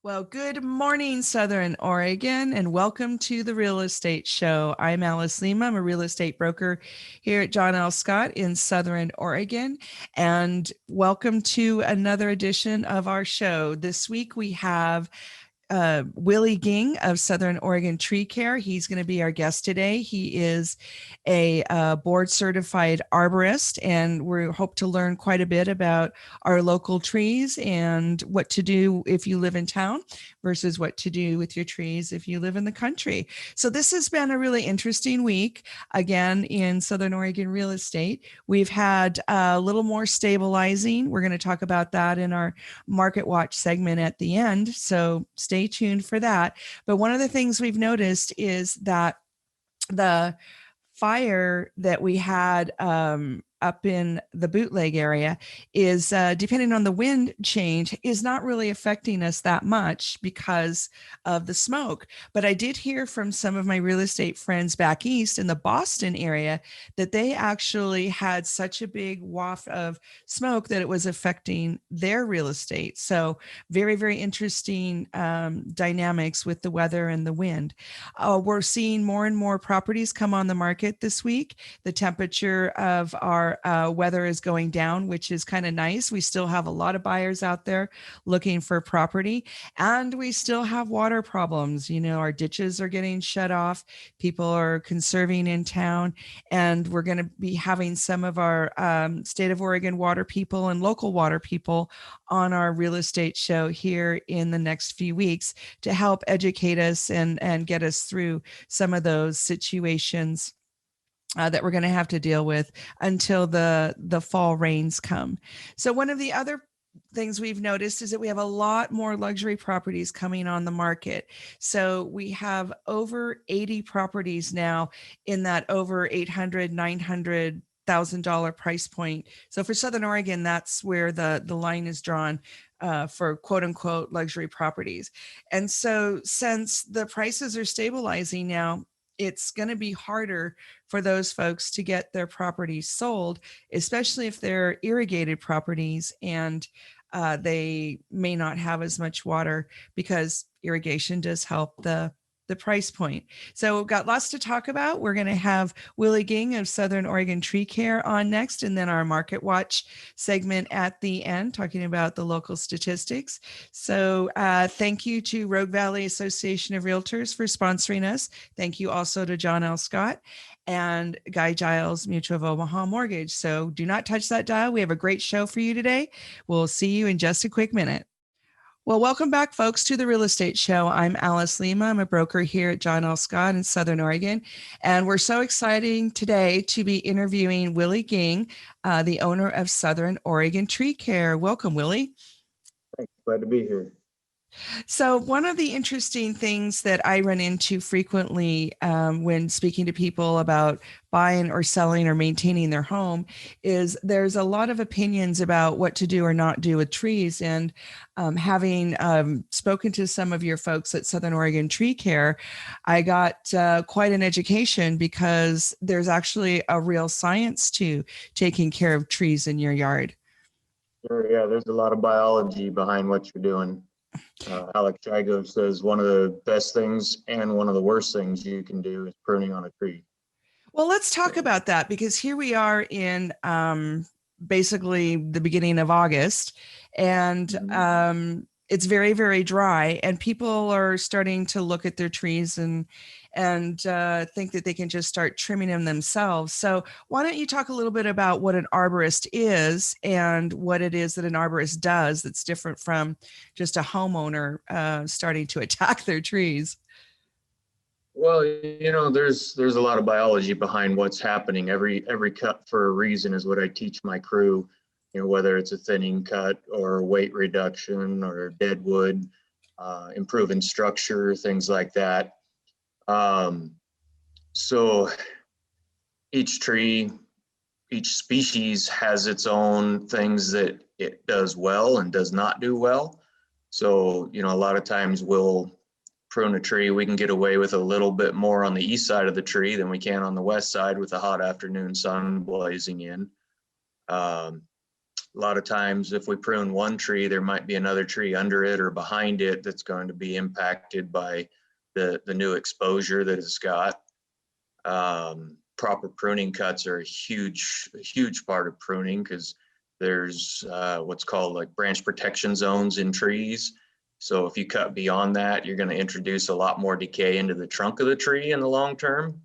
Well, good morning, Southern Oregon, and welcome to the Real Estate Show. I'm Alice Lema. I'm a real estate broker here at John L. Scott in Southern Oregon, and welcome to another edition of our show. This week we have Willie Gingg of Southern Oregon Tree Care. He's going to be our guest today. He is a board certified arborist, and we hope to learn quite a bit about our local trees and what to do if you live in town versus what to do with your trees if you live in the country. So this has been a really interesting week again in Southern Oregon real estate. We've had a little more stabilizing. We're going to talk about that in our Market Watch segment at the end. So stay tuned for that. But one of the things we've noticed is that the fire that we had up in the Bootleg area is depending on the wind change is not really affecting us that much because of the smoke. But I did hear from some of my real estate friends back east in the Boston area that they actually had such a big waft of smoke that it was affecting their real estate. So very, very interesting dynamics with the weather and the wind. We're seeing more and more properties come on the market this week. The temperature of our weather is going down, which is kind of nice. We still have a lot of buyers out there looking for property, and we still have water problems. You know, our ditches are getting shut off. People are conserving in town, and we're going to be having some of our state of Oregon water people and local water people on our real estate show here in the next few weeks to help educate us and get us through some of those situations that we're going to have to deal with until the fall rains come. So one of the other things we've noticed is that we have a lot more luxury properties coming on the market. So we have over 80 properties now in that over 800, 900 $1,000 price point. So for Southern Oregon, that's where the line is drawn for quote unquote luxury properties. And so since the prices are stabilizing now, it's going to be harder for those folks to get their properties sold, especially if they're irrigated properties and they may not have as much water because irrigation does help the price point. So we've got lots to talk about. We're going to have Willie Gingg of Southern Oregon Tree Care on next, and then our Market Watch segment at the end, talking about the local statistics. So thank you to Rogue Valley Association of Realtors for sponsoring us. Thank you also to John L. Scott and Guy Giles Mutual of Omaha Mortgage. So do not touch that dial. We have a great show for you today. We'll see you in just a quick minute. Well, welcome back, folks, to the Real Estate Show. I'm Alice Lema. I'm a broker here at John L. Scott in Southern Oregon. And we're so excited today to be interviewing Willie Gingg, the owner of Southern Oregon Tree Care. Welcome, Willie. Thanks. Glad to be here. So one of the interesting things that I run into frequently when speaking to people about buying or selling or maintaining their home is there's a lot of opinions about what to do or not do with trees. And having spoken to some of your folks at Southern Oregon Tree Care, I got quite an education because there's actually a real science to taking care of trees in your yard. Sure, yeah, there's a lot of biology behind what you're doing. Alex Shigo says one of the best things and one of the worst things you can do is pruning on a tree. Well, let's talk about that because here we are in basically the beginning of August, and it's very, very dry, and people are starting to look at their trees and think that they can just start trimming them themselves. So why don't you talk a little bit about what an arborist is and what it is that an arborist does that's different from just a homeowner starting to attack their trees? Well, you know, there's a lot of biology behind what's happening. Every cut for a reason is what I teach my crew. You know, whether it's a thinning cut or weight reduction or dead wood, improving structure, things like that. So each tree, each species has its own things that it does well and does not do well. So, you know, a lot of times we'll prune a tree, we can get away with a little bit more on the east side of the tree than we can on the west side with a hot afternoon sun blazing in. a lot of times if we prune one tree, there might be another tree under it or behind it that's going to be impacted by the new exposure that it's got. Proper pruning cuts are a huge part of pruning, because there's what's called like branch protection zones in trees. So if you cut beyond that, you're going to introduce a lot more decay into the trunk of the tree in the long term.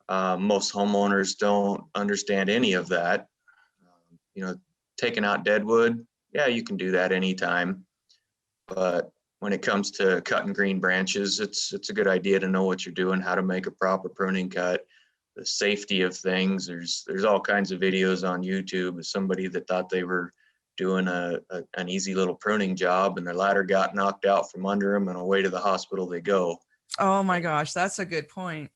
Most homeowners don't understand any of that. You know, taking out deadwood, yeah, you can do that anytime. But when it comes to cutting green branches, it's a good idea to know what you're doing, how to make a proper pruning cut, the safety of things. There's all kinds of videos on YouTube of somebody that thought they were doing an easy little pruning job, and their ladder got knocked out from under them, and away to the hospital they go. Oh my gosh, that's a good point.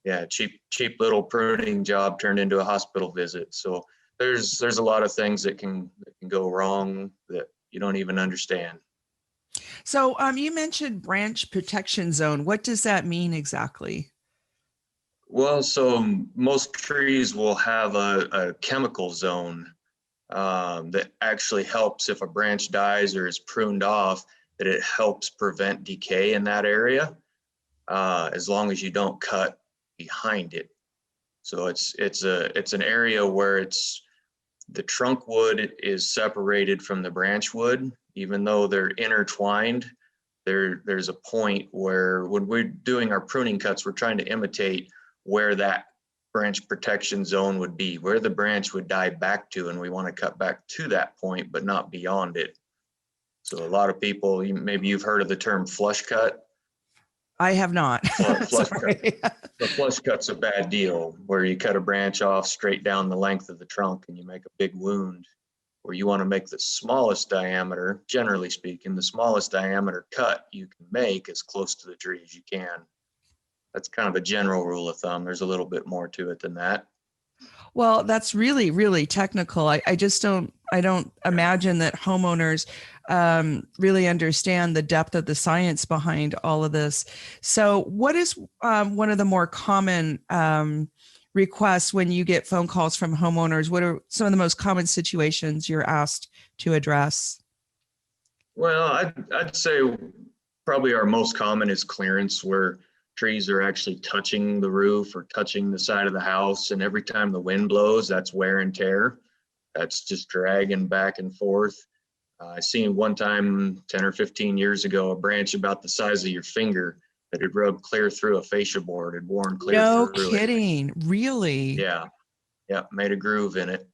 Yeah, cheap little pruning job turned into a hospital visit. So there's a lot of things that can go wrong that you don't even understand. So you mentioned branch protection zone. What does that mean exactly? Well, so most trees will have a chemical zone that actually helps if a branch dies or is pruned off, that it helps prevent decay in that area, as long as you don't cut behind it. So it's an area where the trunk wood is separated from the branch wood, even though they're intertwined. There's a point where when we're doing our pruning cuts, we're trying to imitate where that branch protection zone would be, where the branch would die back to, and we want to cut back to that point, but not beyond it. So a lot of people, maybe you've heard of the term flush cut. I have not. Flush cut. The flush cut's a bad deal, where you cut a branch off straight down the length of the trunk and you make a big wound, where you want to make the smallest diameter, generally speaking, the smallest diameter cut you can make as close to the tree as you can. That's kind of a general rule of thumb. There's a little bit more to it than that. Well, that's really, really technical. I just don't imagine that homeowners really understand the depth of the science behind all of this. So what is one of the more common requests when you get phone calls from homeowners? What are some of the most common situations you're asked to address? Well, I'd say probably our most common is clearance, where trees are actually touching the roof or touching the side of the house. And every time the wind blows, that's wear and tear. That's just dragging back and forth. I seen one time 10 or 15 years ago, a branch about the size of your finger that had rubbed clear through a fascia board, had worn clear No through kidding. it. Really? Yeah. Made a groove in it.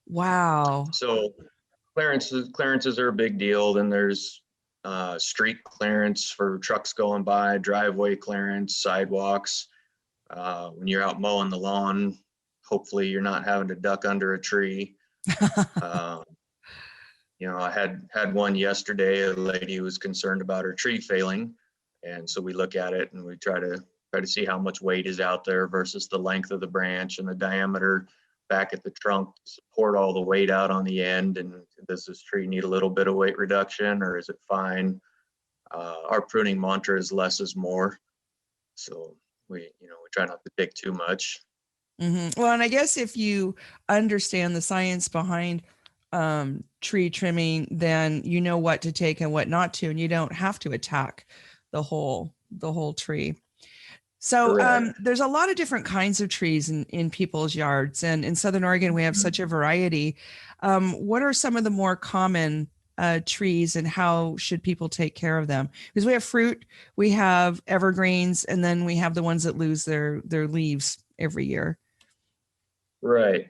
Wow. So clearances are a big deal. Then there's street clearance for trucks going by, driveway clearance, sidewalks. When you're out mowing the lawn, hopefully you're not having to duck under a tree. I had one yesterday. A lady was concerned about her tree failing, and so we look at it and we try to see how much weight is out there versus the length of the branch and the diameter back at the trunk to support all the weight out on the end. And does this tree need a little bit of weight reduction, or is it fine? Our pruning mantra is less is more. So we try not to dig too much. Mm-hmm. Well, and I guess if you understand the science behind tree trimming, then you know what to take and what not to, and you don't have to attack the whole tree. So there's a lot of different kinds of trees in people's yards, and in Southern Oregon we have such a variety. What are some of the more common trees, and how should people take care of them? Because we have fruit, we have evergreens, and then we have the ones that lose their leaves every year. Right.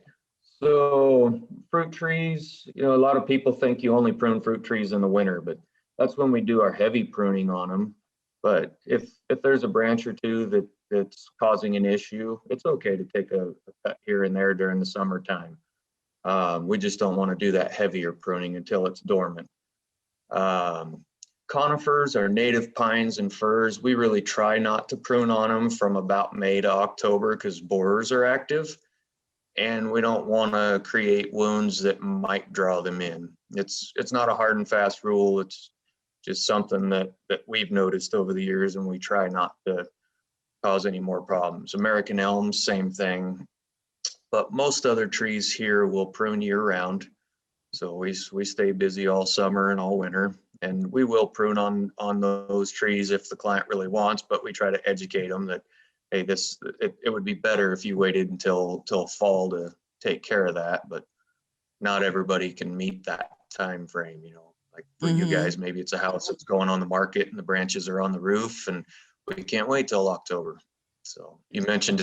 So fruit trees, a lot of people think you only prune fruit trees in the winter, but that's when we do our heavy pruning on them. But if there's a branch or two that's causing an issue, it's okay to take a cut here and there during the summertime. We just don't want to do that heavier pruning until it's dormant. Conifers are native pines and firs. We really try not to prune on them from about May to October because borers are active, and we don't want to create wounds that might draw them in. It's not a hard and fast rule. It's just something that we've noticed over the years, and we try not to cause any more problems. American elms, same thing. But most other trees here will prune year round. So we stay busy all summer and all winter, and we will prune on those trees if the client really wants, but we try to educate them that, hey, it would be better if you waited until fall to take care of that, but not everybody can meet that time frame, you know. Like for you Mm-hmm. guys, maybe it's a house that's going on the market and the branches are on the roof, and we can't wait till October. So you mentioned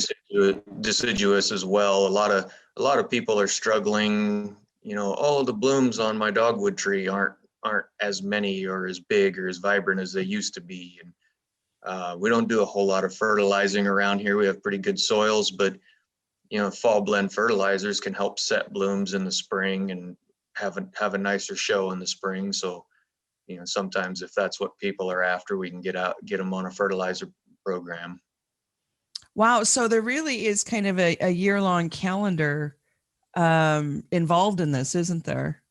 deciduous as well. A lot of people are struggling, you know, oh, the blooms on my dogwood tree aren't as many or as big or as vibrant as they used to be. And we don't do a whole lot of fertilizing around here. We have pretty good soils, but you know, fall blend fertilizers can help set blooms in the spring and have a nicer show in the spring. So, you know, sometimes if that's what people are after, we can get them on a fertilizer program. Wow. So there really is kind of a year-long calendar involved in this, isn't there?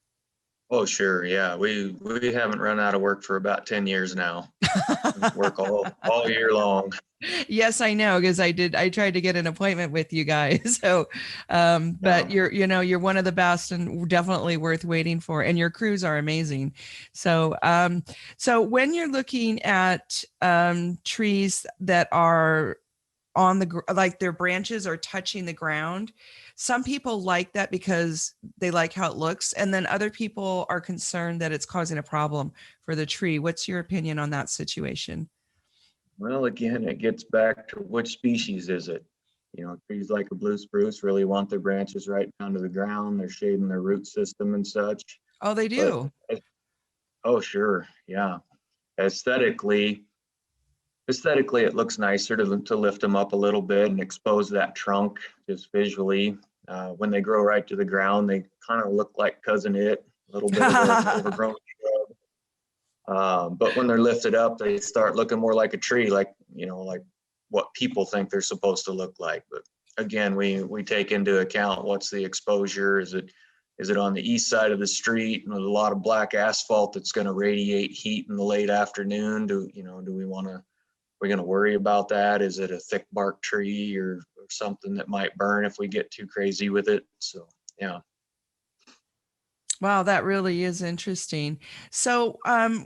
Oh, sure. Yeah. We haven't run out of work for about 10 years now. Work all year long. Yes, I know, because I tried to get an appointment with you guys. So, but Yeah. you're one of the best and definitely worth waiting for. And your crews are amazing. So, so when you're looking at trees that are on like their branches are touching the ground, some people like that because they like how it looks. And then other people are concerned that it's causing a problem for the tree. What's your opinion on that situation? Well, again, it gets back to which species is it? You know, trees like a blue spruce really want their branches right down to the ground. They're shading their root system and such. Oh, they But do. oh, sure, yeah. Aesthetically, aesthetically, it looks nicer to lift them up a little bit and expose that trunk just visually. When they grow right to the ground, they kind of look like cousin it, a little bit of a overgrown shrub. But when they're lifted up, they start looking more like a tree, like, you know, like what people think they're supposed to look like. But again, we take into account what's the exposure. Is it on the east side of the street and there's a lot of black asphalt that's going to radiate heat in the late afternoon? Do we want to, we're going to worry about that? Is it a thick bark tree or something that might burn if we get too crazy with it? So yeah. Wow, that really is interesting. So,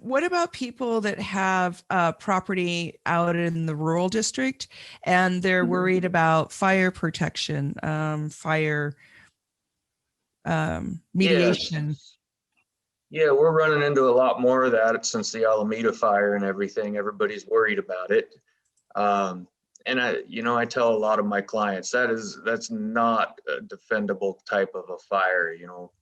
what about people that have property out in the rural district and they're worried about fire protection, fire mediation? Yes. Yeah, we're running into a lot more of that since the Alameda fire and everything. Everybody's worried about it. Um, and I tell a lot of my clients that's not a defendable type of a fire. You know,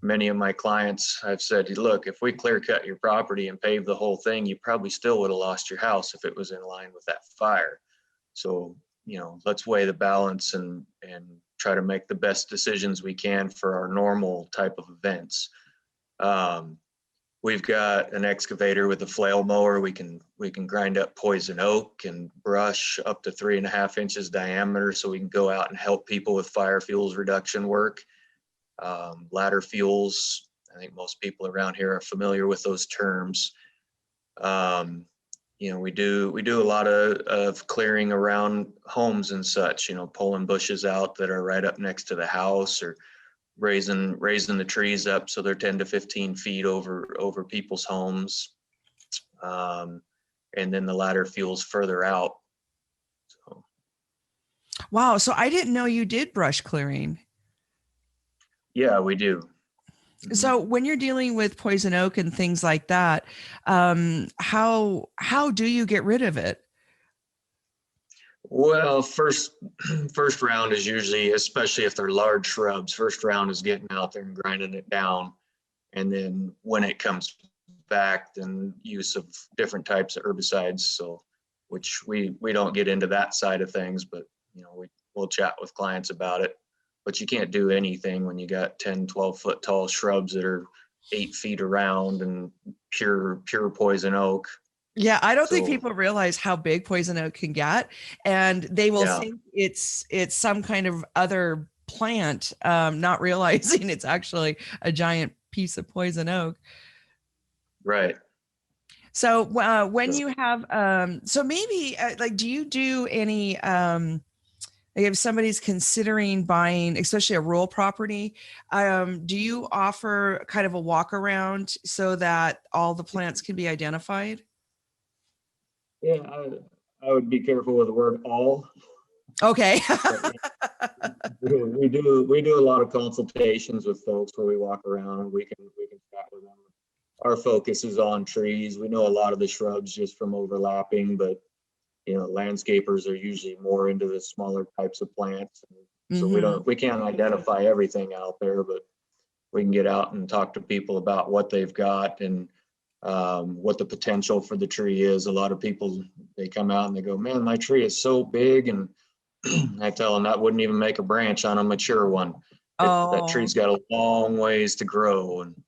many of my clients, I've said, look, if we clear cut your property and pave the whole thing, you probably still would have lost your house if it was in line with that fire. So, you know, let's weigh the balance and try to make the best decisions we can for our normal type of events. Um, we've got an excavator with a flail mower. We can grind up poison oak and brush up to 3.5 inches diameter, so we can go out and help people with fire fuels reduction work. Ladder fuels, I think most people around here are familiar with those terms. We do a lot of clearing around homes and such, you know, pulling bushes out that are right up next to the house, or raising the trees up so they're 10 to 15 feet over people's homes. And then the ladder fuels further out. So Wow, so I didn't know you did brush clearing. yeah, we do. Mhm. So when you're dealing with poison oak and things like that, how do you get rid of it? Well, first round is usually, especially if they're large shrubs, first round is getting out there and grinding it down. And then when it comes back, then use of different types of herbicides. So, which we don't get into that side of things, but you know, we'll chat with clients about it. But you can't do anything when you got 10, 12 foot tall shrubs that are 8 feet around and pure poison oak. Yeah, I don't think So people realize how big poison oak can get, and they will yeah, think it's some kind of other plant, not realizing it's actually a giant piece of poison oak. right. So when So you have, so maybe like, do you do any Like if somebody's considering buying, especially a rural property, do you offer kind of a walk around so that all the plants can be identified? Yeah, I would be careful with the word all, Okay. but we do a lot of consultations with folks where we walk around and we can chat with them. Our focus is on trees. We know a lot of the shrubs just from overlapping, but landscapers are usually more into the smaller types of plants. So Hmm. we can't identify everything out there, but we can get out and talk to people about what they've got and what the potential for the tree is. A lot of people, they come out and they go, man, my tree is so big. And I tell them that wouldn't even make a branch on a mature one. That Oh, tree's got a long ways to grow. And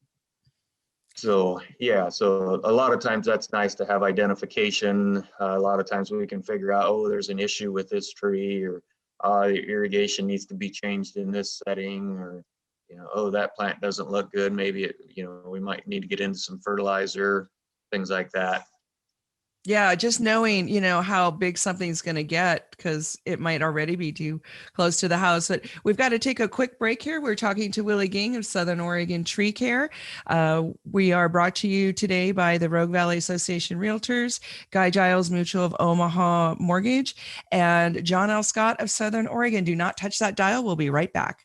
so, yeah, so a lot of times that's nice to have identification. A lot of times we can figure out, oh, there's an issue with this tree, or irrigation needs to be changed in this setting, or, oh, that plant doesn't look good. Maybe we might need to get into some fertilizer, things like that. yeah, just knowing, how big something's going to get because it might already be too close to the house. But we've got to take a quick break here. We're talking to Willie Gingg of Southern Oregon Tree Care. We are brought to you today by the Rogue Valley Association Realtors, Guy Giles Mutual of Omaha Mortgage, and John L. Scott of Southern Oregon. Do not touch that dial. We'll be right back.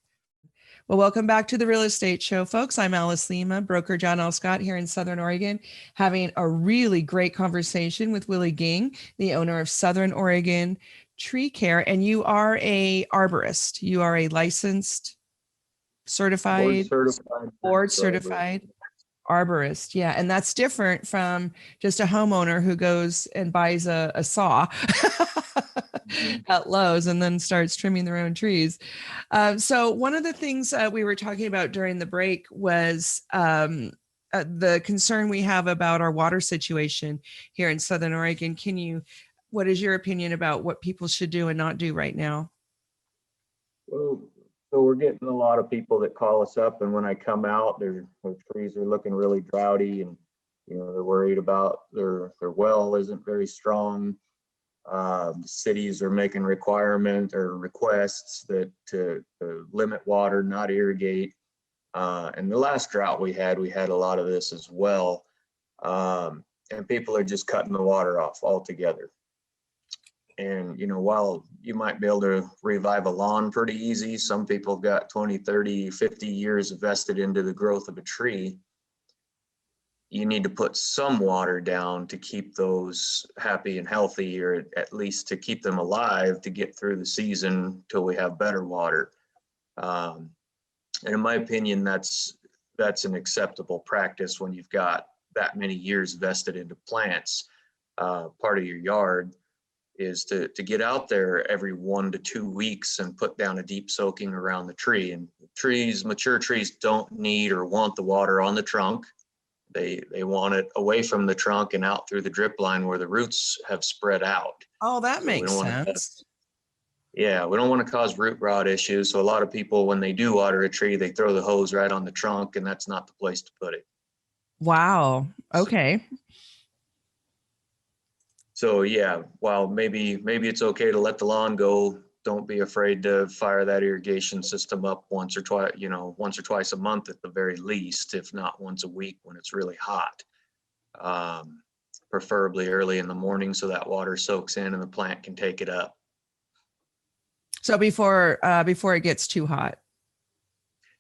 Well, welcome back to the Real Estate Show, folks. I'm Alice Lema, broker John L. Scott here in Southern Oregon, having a really great conversation with Willie Gingg, the owner of Southern Oregon Tree Care. And you are a arborist. You are a licensed, Board certified, certified. board certified arborist. Yeah. And that's different from just a homeowner who goes and buys a saw at Lowe's and then starts trimming their own trees. So one of the things we were talking about during the break was the concern we have about our water situation here in Southern Oregon. What is your opinion about what people should do and not do right now? Well, so we're getting a lot of people that call us up, and when I come out, their trees are looking really droughty, and they're worried about their well isn't very strong. Cities are making requirement or requests that to limit water, not irrigate. And the last drought we had a lot of this as well. And people are just cutting the water off altogether. And, while you might be able to revive a lawn pretty easy, some people have got 20, 30, 50 years vested into the growth of a tree. You need to put some water down to keep those happy and healthy, or at least to keep them alive to get through the season till we have better water. And in my opinion, that's an acceptable practice when you've got that many years vested into plants. Part of your yard is to get out there every 1 to 2 weeks and put down a deep soaking around the tree. And mature trees don't need or want the water on the trunk. They want it away from the trunk and out through the drip line where the roots have spread out. Oh, that So we makes don't want to, sense. yeah, we don't want to cause root rot issues. So a lot of people, when they do water a tree, they throw the hose right on the trunk, and that's not the place to put it. Wow. So, Okay. so yeah, while maybe it's okay to let the lawn go, don't be afraid to fire that irrigation system up once or twice a month at the very least, if not once a week when it's really hot. Preferably early in the morning so that water soaks in and the plant can take it up. So before it gets too hot.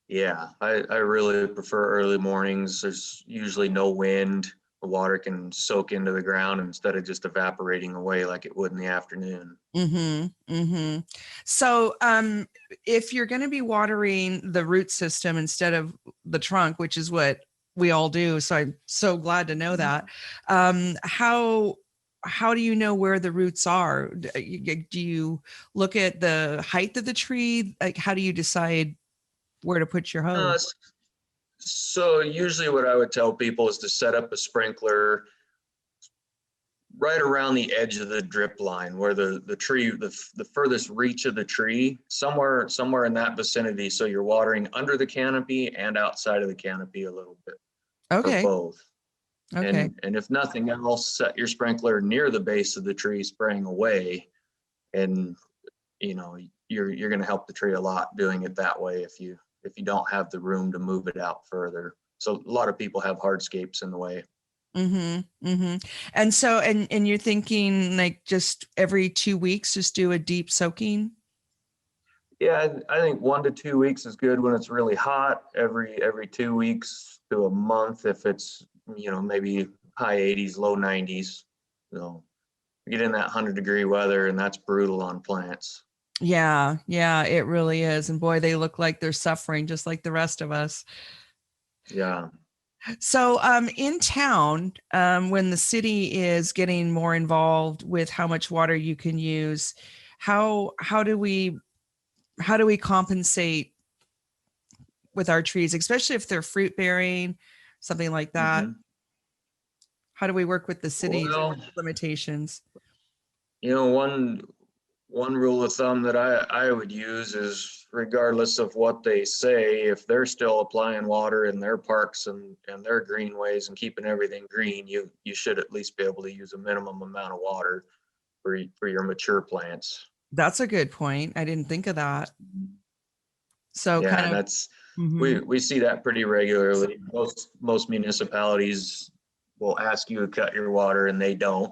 Yeah, I really prefer early mornings. There's usually no wind. The water can soak into the ground instead of just evaporating away like it would in the afternoon. Mm-hmm. Mm-hmm. So if you're going to be watering the root system instead of the trunk, which is what we all do, so I'm so glad to know that. How do you know where the roots are? Do you look at the height of the tree? Like, how do you decide where to put your hose? Uh, so usually what I would tell people is to set up a sprinkler right around the edge of the drip line where the tree, the furthest reach of the tree, somewhere in that vicinity. So you're watering under the canopy and outside of the canopy a little bit, or Okay. both. Okay. And if nothing else, set your sprinkler near the base of the tree spraying away. And you you're going to help the tree a lot doing it that way if you don't have the room to move it out further. So a lot of people have hardscapes in the way. Mm-hmm. Mm-hmm. And so, and you're thinking like just every 2 weeks, just do a deep soaking? Yeah, I think 1 to 2 weeks is good when it's really hot. Every 2 weeks to a month if it's, maybe high 80s, low 90s. So get in that 100-degree weather, and that's brutal on plants. Yeah, yeah, it really is. And boy, they look like they're suffering just like the rest of us. Yeah. So, in town, when the city is getting more involved with how much water you can use, how do we compensate with our trees, especially if they're fruit bearing, something like that? Hmm. How do we work with the city's Well, limitations? one rule of thumb that I would use is regardless of what they say, if they're still applying water in their parks and their greenways and keeping everything green, you should at least be able to use a minimum amount of water for your mature plants. That's a good point. I didn't think of that. So Yeah, kind and of. that's Mhm. we see that pretty regularly. Most municipalities will ask you to cut your water and they don't.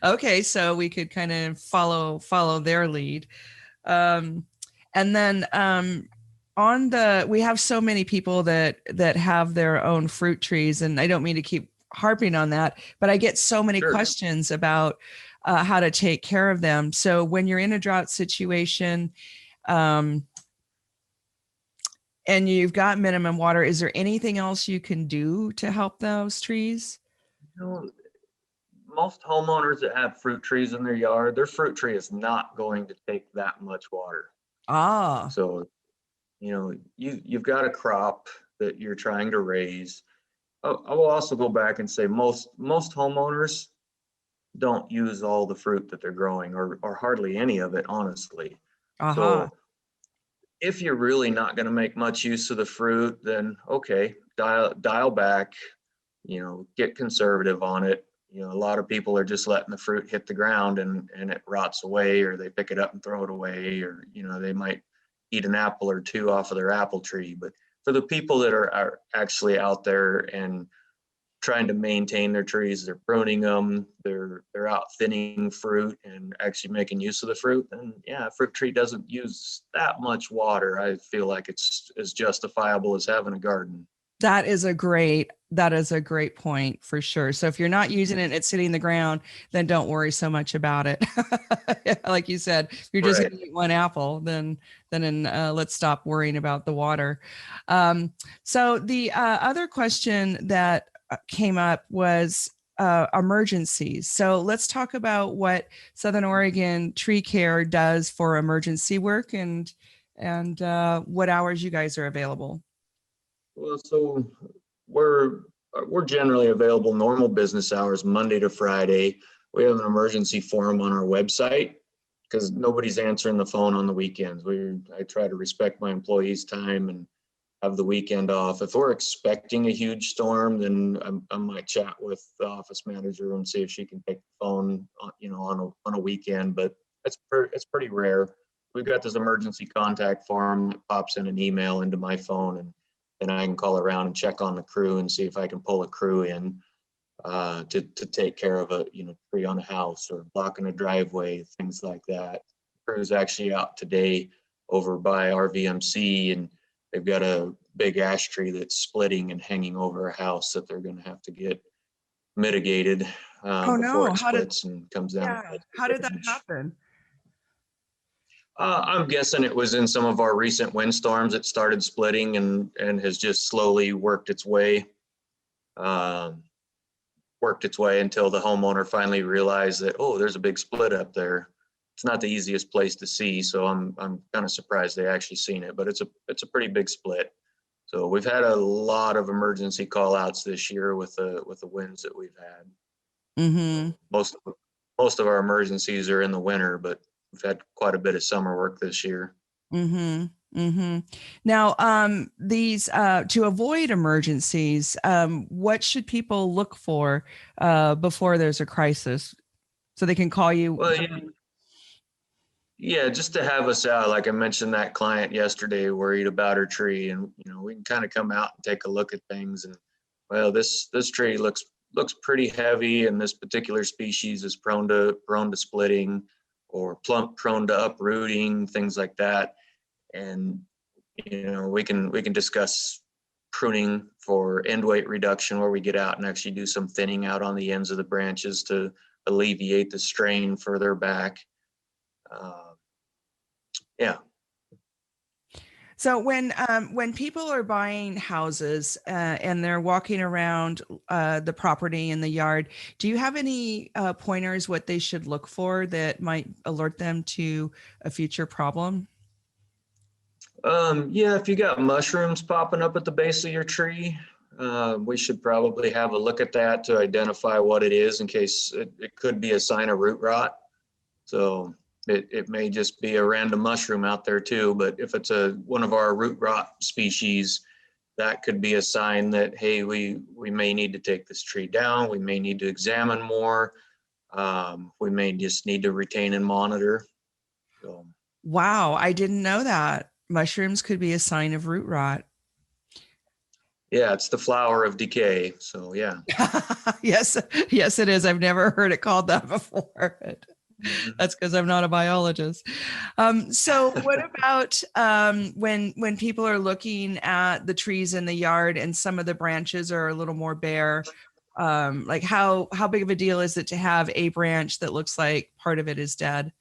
Okay, so we could kind of follow their lead. Um, and then on the we have so many people that have their own fruit trees, and I don't mean to keep harping on that, but I get so many Sure. questions about how to take care of them. So when you're in a drought situation, um, and you've got minimum water, is there anything else you can do to help those trees? You know, most homeowners that have fruit trees in their yard, their fruit tree is not going to take that much water. Ah, So, you've got a crop that you're trying to raise. I will also go back and say most homeowners don't use all the fruit that they're growing or hardly any of it, honestly. aha, So if you're really not going to make much use of the fruit, then okay, dial back, get conservative on it. A lot of people are just letting the fruit hit the ground and it rots away, or they pick it up and throw it away, or they might eat an apple or two off of their apple tree. But for the people that are actually out there and trying to maintain their trees, they're pruning them, they're out thinning fruit and actually making use of the fruit, and yeah, a fruit tree doesn't use that much water. I feel like it's as justifiable as having a garden. that is a great point for sure. So if you're not using it, it's hitting the ground, then don't worry so much about it. Like you said, if you're just Right. going to eat one apple, then let's stop worrying about the water. So the other question that came up was emergencies. So let's talk about what Southern Oregon Tree Care does for emergency work and what hours you guys are available. Well, so we're we're generally available normal business hours, Monday to Friday. We have an emergency forum on our website because nobody's answering the phone on the weekends. I try to respect my employees' time and have the weekend off. If we're expecting a huge storm, then I might chat with the office manager and see if she can take the phone, on a weekend. But it's pretty rare. We've got this emergency contact form that pops in an email into my phone, and then I can call around and check on the crew and see if I can pull a crew in to take care of a tree on a house or blocking a driveway, things like that. Crew's actually out today over by RVMC, and they've got a big ash tree that's splitting and hanging over a house that they're going to have to get mitigated Oh before no, it splits and comes down. yeah, how did that happen? I'm guessing it was in some of our recent windstorms. It started splitting and has just slowly um, worked its way until the homeowner finally realized that, oh, there's a big split up there. It's not the easiest place to see, so I'm kind of surprised they actually seen it, but it's a pretty big split. So we've had a lot of emergency call outs this year with the winds that we've had. Mm-hmm. Most of our emergencies are in the winter, but we've had quite a bit of summer work this year. Mm-hmm. Mm-hmm. Now, these to avoid emergencies, what should people look for before there's a crisis? so they can call you. Well, yeah, just to have us out. Like I mentioned, that client yesterday worried about her tree, and we can kind of come out and take a look at things. And well, this tree looks pretty heavy, and this particular species is prone to splitting, or prone to uprooting, things like that. And we can discuss pruning for end weight reduction, where we get out and actually do some thinning out on the ends of the branches to alleviate the strain further back. Yeah. So when people are buying houses and they're walking around the property in the yard, do you have any pointers what they should look for that might alert them to a future problem? Yeah, if you got mushrooms popping up at the base of your tree, we should probably have a look at that to identify what it is, in case it could be a sign of root rot. So it may just be a random mushroom out there too, but if it's one of our root rot species, that could be a sign that, hey, we may need to take this tree down. We may need to examine more. We may just need to retain and monitor. So, Wow, I didn't know that. Mushrooms could be a sign of root rot. yeah, it's the flower of decay. So yeah. Yes, yes, it is. I've never heard it called that before. That's because I'm not a biologist. So what about when people are looking at the trees in the yard and some of the branches are a little more bare? Like how big of a deal is it to have a branch that looks like part of it is dead?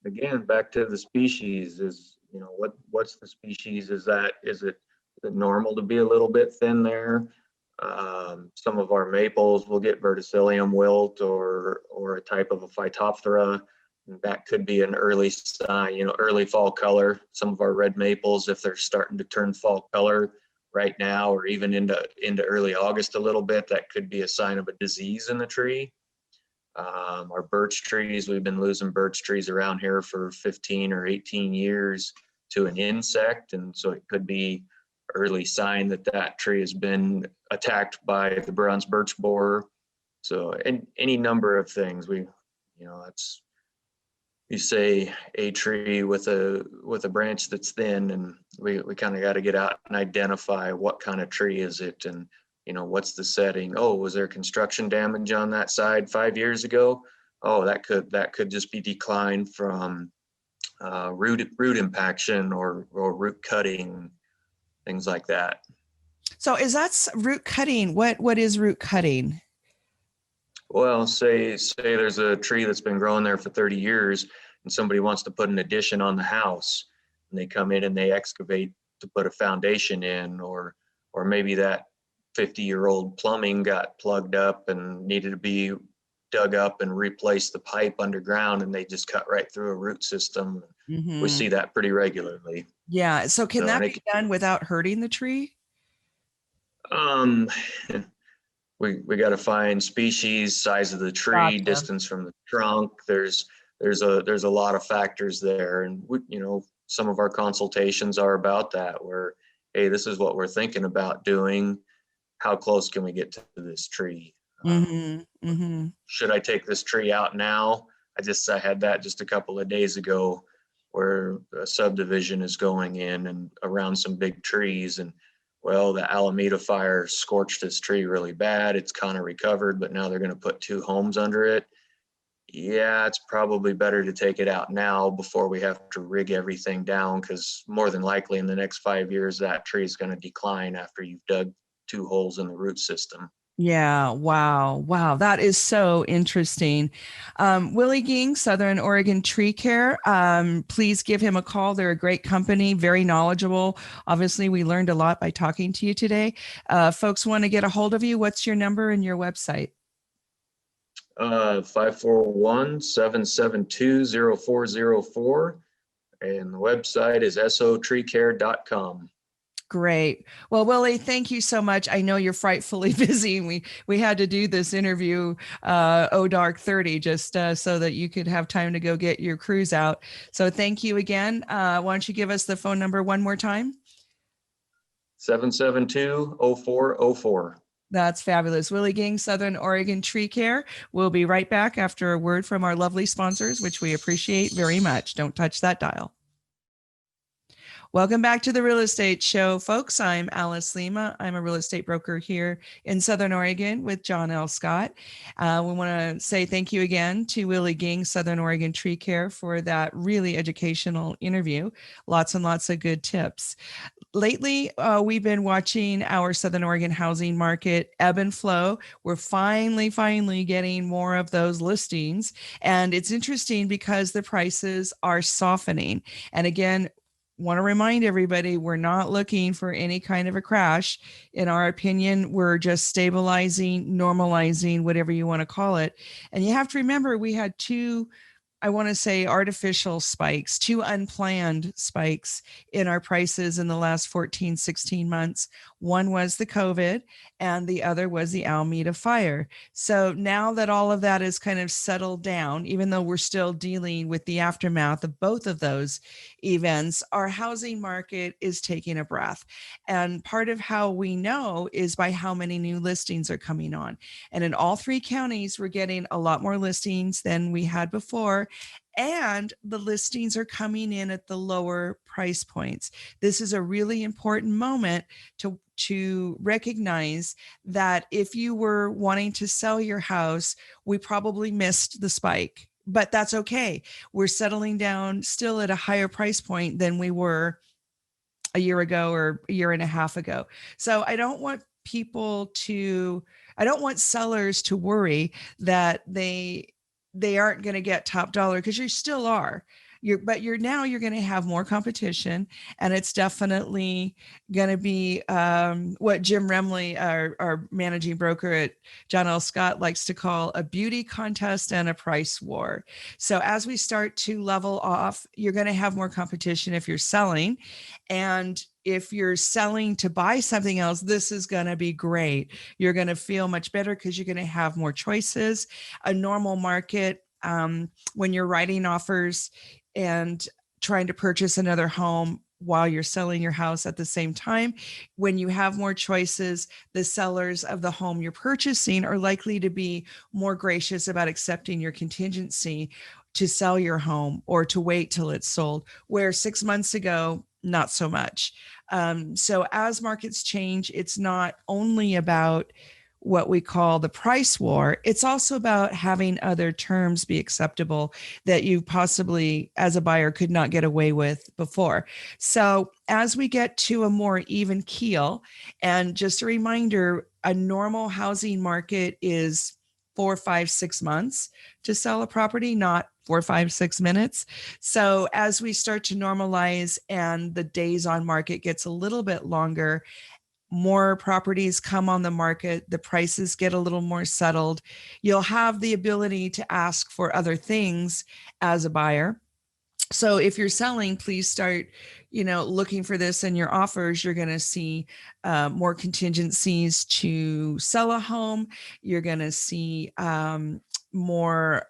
Again, back to the species is, what's the species? Is it normal to be a little bit thin there? Some of our maples will get verticillium wilt or a type of a Phytophthora. That could be an early sign, early fall color. Some of our red maples, if they're starting to turn fall color right now, or even into early August a little bit, that could be a sign of a disease in the tree. Our birch trees, we've been losing birch trees around here for 15 or 18 years to an insect. And so it could be early sign that tree has been attacked by the bronze birch borer. So, and any number of things. That's, you say a tree with a branch that's thin, and we kind of got to get out and identify what kind of tree is it, and what's the setting. Oh, was there construction damage on that side 5 years ago? Oh, that could just be decline from root impaction or root cutting, things like that. So is that root cutting? What is root cutting? Well, say there's a tree that's been growing there for 30 years and somebody wants to put an addition on the house, and they come in and they excavate to put a foundation in, or maybe that 50-year-old plumbing got plugged up and needed to be dug up and replace the pipe underground, and they just cut right through a root system. Mm-hmm. We see that pretty regularly. Yeah. So can that be done without hurting the tree? We got to find species, size of the tree, Gotcha. distance from the trunk. There's a lot of factors there, and some of our consultations are about that, where, hey, this is what we're thinking about doing. How close can we get to this tree? Should I take this tree out now? I had that just a couple of days ago, where a subdivision is going in and around some big trees, and well, the Alameda fire scorched this tree really bad. It's kind of recovered, but now they're going to put 2 homes under it. Yeah, it's probably better to take it out now before we have to rig everything down, because more than likely in the next 5 years, that tree is going to decline after you've dug 2 holes in the root system. Yeah. Wow. Wow. That is so interesting. Willie Gingg, Southern Oregon Tree Care. Please give him a call. They're a great company, very knowledgeable. Obviously, we learned a lot by talking to you today. Folks want to get a hold of you. What's your number and your website? 541-772-0404. And the website is sotreecare.com. Great. Well, Willie, thank you so much. I know you're frightfully busy. We had to do this interview dark 30 just so that you could have time to go get your crews out. So thank you again. Why don't you give us the phone number one more time? 772-0404. That's fabulous. Willie Gingg, Southern Oregon Tree Care. We'll be right back after a word from our lovely sponsors, which we appreciate very much. Don't touch that dial. Welcome back to the Real Estate Show, folks. I'm Alice Lema. I'm a real estate broker here in Southern Oregon with John L. Scott. We want to say thank you again to Willie Gingg, Southern Oregon Tree Care, for that really educational interview. Lots and lots of good tips. Lately, we've been watching our Southern Oregon housing market ebb and flow. We're finally getting more of those listings. And it's interesting because the prices are softening. And again, want to remind everybody, we're not looking for any kind of a crash. In our opinion, we're just stabilizing, normalizing, whatever you want to call it. And you have to remember, we had two, I want to say, artificial spikes, two unplanned spikes in our prices in the last 14, 16 months. One was the COVID and the other was the Alameda fire. So now that all of that is kind of settled down, even though we're still dealing with the aftermath of both of those events, our housing market is taking a breath. And part of how we know is by how many new listings are coming on. And in all three counties, we're getting a lot more listings than we had before. And the listings are coming in at the lower price points. This is a really important moment to recognize that if you were wanting to sell your house, we probably missed the spike, but that's okay. We're settling down still at a higher price point than we were a year ago or a year and a half ago. So I don't want sellers to worry that they aren't going to get top dollar, because you still are. You're going to have more competition, and it's definitely going to be what Jim Remley, our managing broker at John L. Scott, likes to call a beauty contest and a price war. So as we start to level off, you're going to have more competition if you're selling. And if you're selling to buy something else, this is going to be great. You're going to feel much better because you're going to have more choices. A normal market, when you're writing offers and trying to purchase another home while you're selling your house at the same time, when you have more choices, the sellers of the home you're purchasing are likely to be more gracious about accepting your contingency to sell your home or to wait till it's sold, where 6 months ago, not so much. So as markets change, it's not only about what we call the price war, it's also about having other terms be acceptable that you possibly, as a buyer, could not get away with before. So as we get to a more even keel, and just a reminder, a normal housing market is 4, 5, 6 months to sell a property, not 4, 5, 6 minutes. So as we start to normalize and the days on market gets a little bit longer, more properties come on the market, the prices get a little more settled, you'll have the ability to ask for other things as a buyer. So if you're selling, please start, looking for this in your offers. You're going to see more contingencies to sell a home. You're going to see more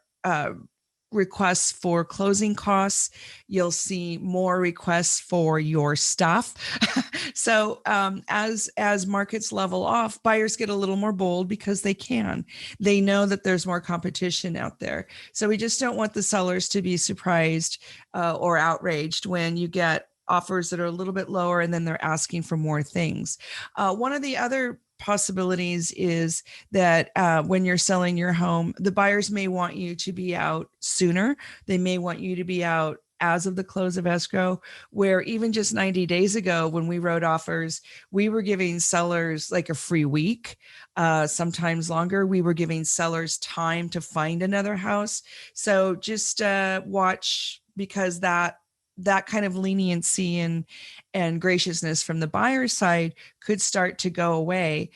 requests for closing costs. You'll see more requests for your stuff. So as markets level off, buyers get a little more bold because they can. They know that there's more competition out there. So we just don't want the sellers to be surprised or outraged when you get offers that are a little bit lower and then they're asking for more things. One of the other possibilities is that when you're selling your home, the buyers may want you to be out sooner. They may want you to be out as of the close of escrow, where even just 90 days ago, when we wrote offers, we were giving sellers like a free week, sometimes longer. We were giving sellers time to find another house. So just watch, because that kind of leniency and graciousness from the buyer's side could start to go away,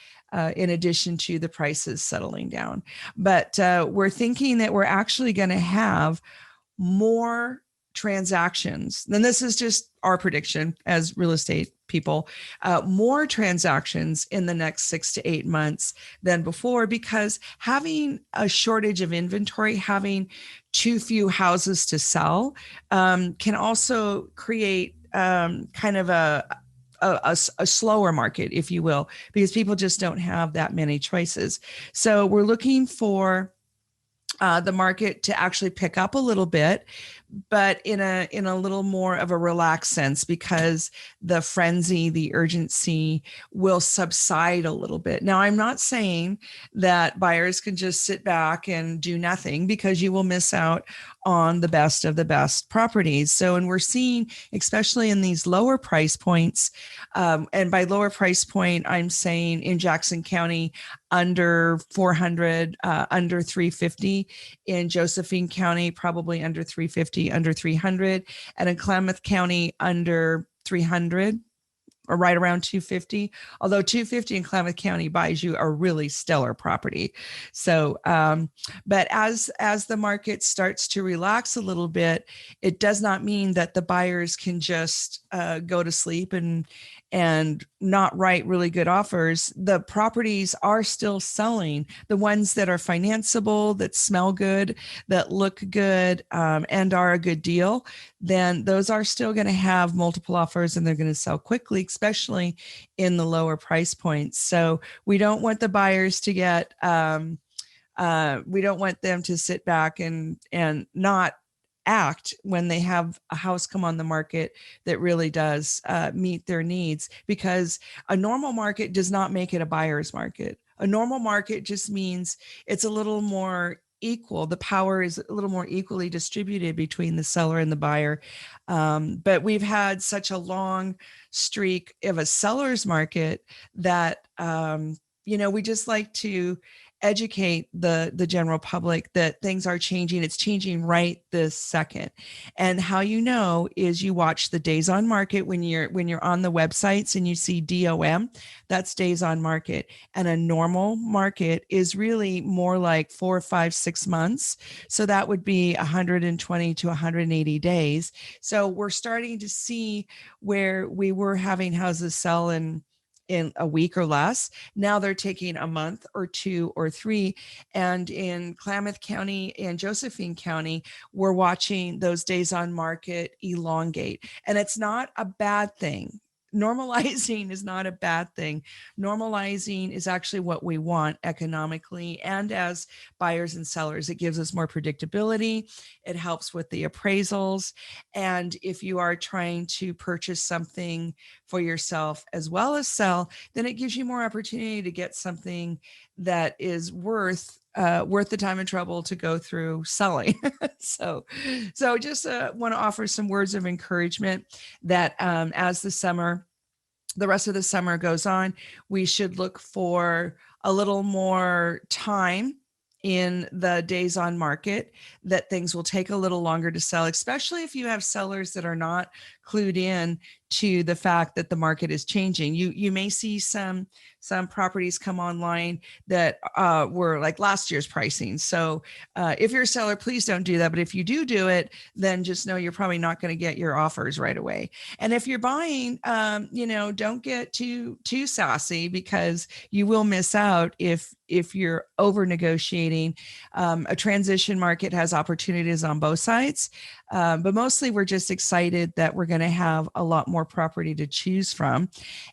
in addition to the prices settling down. But we're thinking that we're actually going to have more transactions. And this is just our prediction as real estate people, more transactions in the next 6 to 8 months than before, because having a shortage of inventory, having too few houses to sell, can also create kind of a a slower market, if you will, because people just don't have that many choices. So we're looking for the market to actually pick up a little bit, but in a little more of a relaxed sense, because the frenzy, the urgency will subside a little bit. Now, I'm not saying that buyers can just sit back and do nothing, because you will miss out on the best of the best properties. So, and we're seeing, especially in these lower price points, and by lower price point, I'm saying in Jackson County, under 400, under 350, in Josephine County, probably under 350, under 300, and in Klamath County, under 300, or right around 250, although 250 in Klamath County buys you a really stellar property. So, but as the market starts to relax a little bit, it does not mean that the buyers can just go to sleep and not write really good offers. The properties are still selling. The ones that are financeable, that smell good, that look good, and are a good deal, then those are still going to have multiple offers, and they're going to sell quickly, especially in the lower price points. So we don't want the buyers to get, we don't want them to sit back and not act when they have a house come on the market that really does meet their needs, because a normal market does not make it a buyer's market. A normal market just means it's a little more equal. The power is a little more equally distributed between the seller and the buyer. But we've had such a long streak of a seller's market that, we just like to educate the general public that things are changing. It's changing right this second. And how you know is you watch the days on market. When you're on the websites and you see DOM, that's days on market. And a normal market is really more like 4, 5, 6 months. So that would be 120 to 180 days. So we're starting to see where we were having houses sell in a week or less. Now they're taking a month or 2 or 3. And in Klamath County and Josephine County, we're watching those days on market elongate. And it's not a bad thing. Normalizing is not a bad thing. Normalizing is actually what we want economically and as buyers and sellers. It gives us more predictability. It helps with the appraisals. And if you are trying to purchase something for yourself as well as sell, then it gives you more opportunity to get something that is worth the time and trouble to go through selling. so just want to offer some words of encouragement that as the rest of the summer goes on, we should look for a little more time in the days on market, that things will take a little longer to sell, especially if you have sellers that are not clued in to the fact that the market is changing. You may see some properties come online that were like last year's pricing. So if you're a seller, please don't do that. But if you do it, then just know you're probably not going to get your offers right away. And if you're buying, don't get too sassy, because you will miss out if you're over negotiating. A transition market has opportunities on both sides. But mostly we're just excited that we're going to have a lot more property to choose from,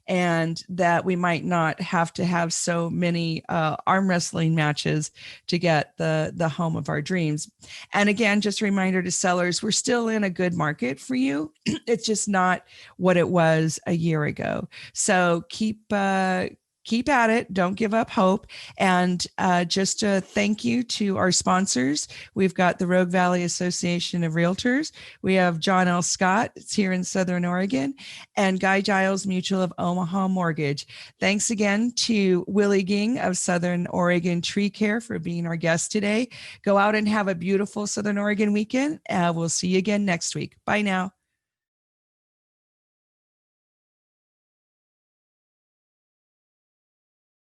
and that we might not have to have so many arm wrestling matches to get the home of our dreams. And again, just a reminder to sellers, we're still in a good market for you. It's just not what it was a year ago. So keep at it. Don't give up hope. And just a thank you to our sponsors. We've got the Rogue Valley Association of Realtors. We have John L. Scott, it's here in Southern Oregon, and Guy Giles Mutual of Omaha Mortgage. Thanks again to Willie Gingg of Southern Oregon Tree Care for being our guest today. Go out and have a beautiful Southern Oregon weekend. We'll see you again next week. Bye now.